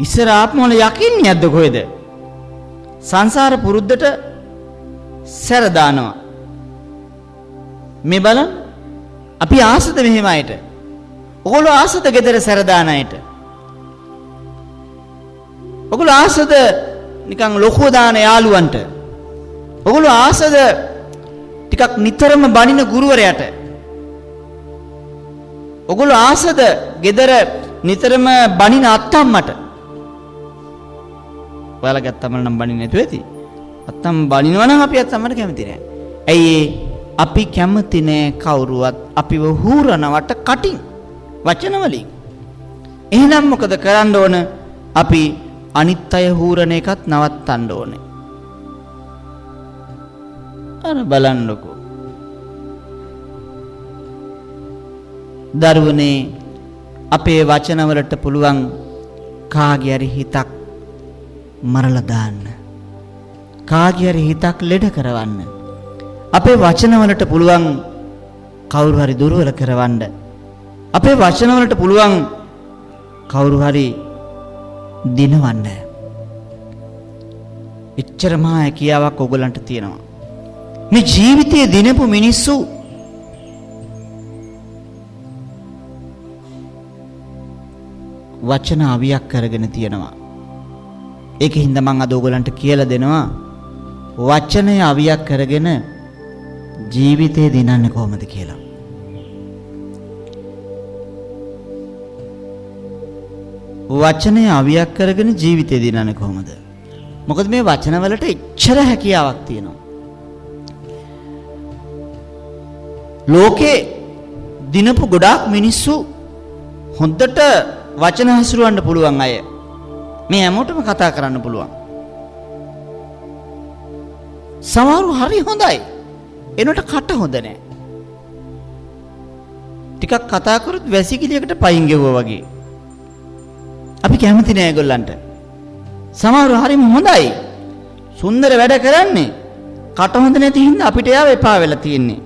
ඉස්සර ආත්මවල යකින්නේ නැද්ද කොහෙද? සංසාර පුරුද්දට සැර දානවා. මේ බලන්න අපි ආසද මෙහෙම අයට. ඔගොල්ලෝ ආසද gedara සැර දාන අයට. ඔගොල්ලෝ ආසද නිකන් ලොකෝ දාන යාළුවන්ට. ඔගොල්ලෝ ආසද ටිකක් නිතරම බනින ගුරුවරයාට. ඔගොල්ලෝ ආසද gedara නිතරම බනින අත්තම්මට. ඔයාලා ගත්තම නම් බනින්නේ නැතුව ඇති. අත්තම් බනිනවා නම් අපි අත්තම්මට කැමති නෑ. ඇයි අපි කැමති නෑ කවුරුවත් අපිව හූරනවට කටින් වචන වලින්. එහෙනම් මොකද කරන්න ඕන? අපි අනිත් අය හූරන එකත් නවත්තන්න ඕනේ. අර බලන්නකෝ. දරුවනේ අපේ වචන වලට පුළුවන් කාගේ හරි හිතක් මරලා දාන්න. කාගේ හරි හිතක් ලෙඩ කරවන්න. අපේ වචන වලට පුළුවන් කවුරු හරි දුර්වල කරවන්න. අපේ වචන වලට පුළුවන් කවුරු හරි දිනවන්න. එච්චර මහා හැකියාවක් ඔයගලන්ට තියෙනවා. මේ ජීවිතයේ දිනපු මිනිස්සු වචන අවියක් කරගෙන තියෙනවා. ඒකින්ද මම අද ඔයගලන්ට කියලා දෙනවා වචනය අවියක් කරගෙන ජීවිතේ දිනන්නේ කොහොමද කියලා. වචනය අවියක් කරගෙන ජීවිතේ දිනන්නේ කොහොමද? මොකද මේ වචන වලට එච්චර හැකියාවක් තියෙනවා. ලෝකේ දිනපු ගොඩාක් මිනිස්සු හොඳට වචන හසුරවන්න පුළුවන් අය. මේ හැමෝටම කතා කරන්න පුළුවන්. සමහරු හරි හොඳයි. එනකොට කට හොඳ නැහැ. ටිකක් කතා කරොත් වැසිකිළියකට පයින් ගෙවුවා වගේ. අපි කැමති නෑ ඒගොල්ලන්ට. සමහරු හරිම හොඳයි. සුන්දර වැඩ කරන්නේ. කට හොඳ නැති හින්දා අපිට යාව එපා වෙලා තියෙන්නේ.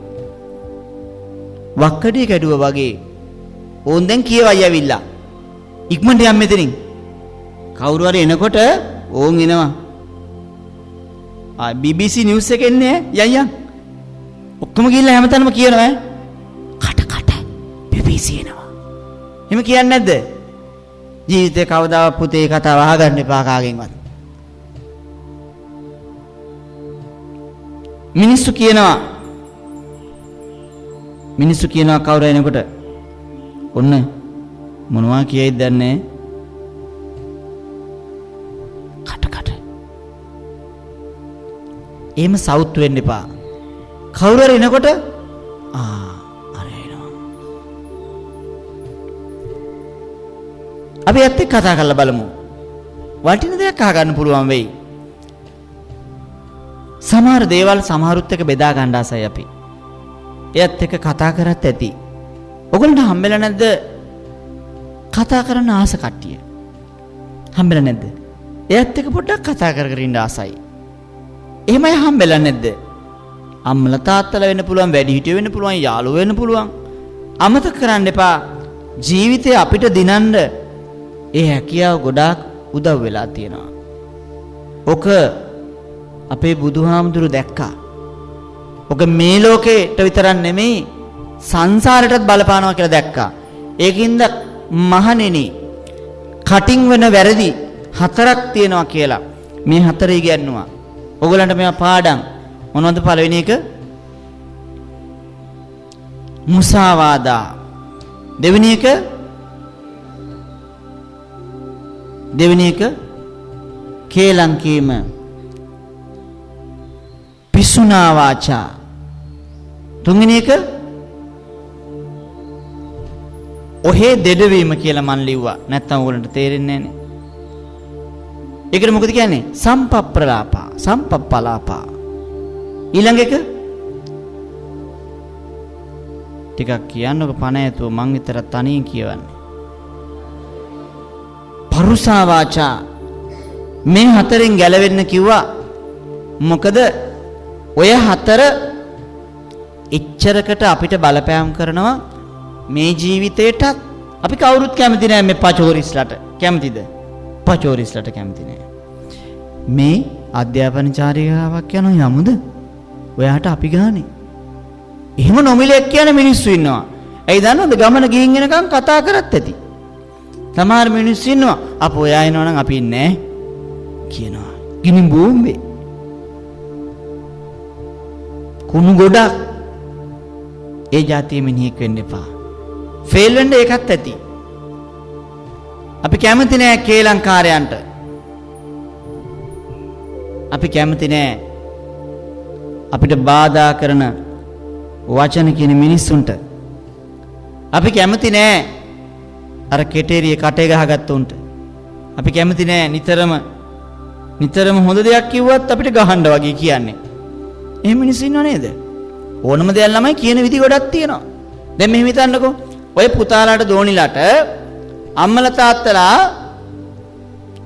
වක්කඩිය කැඩුවා වගේ. ඕන් දැන් කියවයි ඇවිල්ලා. ඉක්මනට යන්න මෙතනින්. කවුරු හරි එනකොට ඕන් එනවා. BBC නිවුස් එකේ එන්නේ යයියා. ඔක්කොම ගිහිල්ලා හැමතැනම කියනවා කට BBC එනවා. එහෙම කියන්නේ නැද්ද? ජීවිතේ කවදාවත් පුතේ කතාව අහගන්න එපා කාගෙන්වත්. මිනිස්සු කියනවා කවුරු එනකොට ඔන්න මොනවා කියයිද දන්නේ කට එහෙම සවුත් වෙන්න එපා. කවුරු හරි එනකොට අර එනවා. අපි ඇත්ත කතා කරලා බලමු. වටින දෙයක් අහගන්න පුළුවන් වෙයි. සමහර දේවල් සමහරුත් එක්ක බෙදා ගන්න ආසයි අපි. එයත් එක්ක කතා කරත් ඇති. ඔයගොල්ලන්ට හම්බෙලා නැද්ද? කතා කරන්න ආස කට්ටිය. හම්බෙලා නැද්ද? එයත් එක්ක පොඩ්ඩක් කතා කර ඉන්න ආසයි. එහෙමයි හම්බෙලා නැද්ද? අම්මලා තාත්තලා වෙන්න පුළුවන්, වැඩිහිටියෝ වෙන්න පුළුවන්, යාළුවෝ වෙන්න පුළුවන්. අමතක කරන්න එපා. ජීවිතේ අපිට දිනන්න ඒ හැකියාව ගොඩාක් උදව් වෙලා තියෙනවා. ඔක අපේ බුදුහාමුදුරු දැක්කා. ඔක මේ ලෝකෙට විතරක් නෙමෙයි සංසාරයටත් බලපානවා කියලා දැක්කා. ඒකින්ද මහණෙනි කටින් වෙන වැරදි 4ක් තියෙනවා කියලා මේ 4 ඉගෙනුවා. ඔයගලන්ට මේවා පාඩම්. මොනවද පළවෙනි එක? මුසාවාදා. දෙවෙනි එක කේලම් කීම. පිසුනා වාචා. තුන්වෙනි එක ඔහේ දෙඩවීම කියලා මන් ලිව්වා. නැත්තම් ඔයගලන්ට තේරෙන්නේ නැහනේ. ඒකට මොකද කියන්නේ? සම්පප්පලාපා, සම්පප්පලාපා. ඊළඟ එක ටිකක් කියන්නකො පණ ඇතුව මං විතර තනියෙන් කියවන්නේ. පරුසා වාචා. මේ 4න් ගැලවෙන්න කිව්වා. මොකද ඔය 4 එච්චරකට අපිට බලපෑම් කරනවා මේ ජීවිතේටත්. අපි කවුරුත් කැමති නෑ මේ පචෝරිස්ලට. කැමතිද? පචෝරිස්ලට කැමති නෑ. මේ අධ්‍යාපන චාරිකාවක් යන යමුද? ඔයාට අපි ගානේ. එහෙම නොමිලෙක් කියන මිනිස්සු ඉන්නවා. ඇයි දන්නවද? ගමන ගිහින් එනකන් කතා කරත් ඇති. සමහර මිනිස්සු ඉන්නවා අප ඔයා එනවා නම් අපි ඉන්නේ නෑ කියනවා. ගිනි බෝම්බේ. කුණු ගොඩක්. ඒ જાතිය මිනිහෙක් වෙන්න එපා. ෆේල් වෙන්න ඒකත් ඇති. අපි කැමති නෑ කේලංකාරයන්ට. අපි කැමති නෑ අපිට බාධා කරන වචන කියන මිනිස්සුන්ට. අපි කැමති නෑ අර කෙටේරිය කටේ ගහගත්ත උන්ට. අපි කැමති නෑ නිතරම හොඳ දෙයක් කිව්වත් අපිට ගහන්න වගේ කියන්නේ. එහෙම මිනිස්සු ඉන්නව නේද? ඕනම දෙයක් ළමයි කියන විදි ගොඩක් තියෙනවා. දැන් මෙහෙම හිතන්නකෝ. ඔය පුතාලාට දෝනිලාට අම්මලා තාත්තලා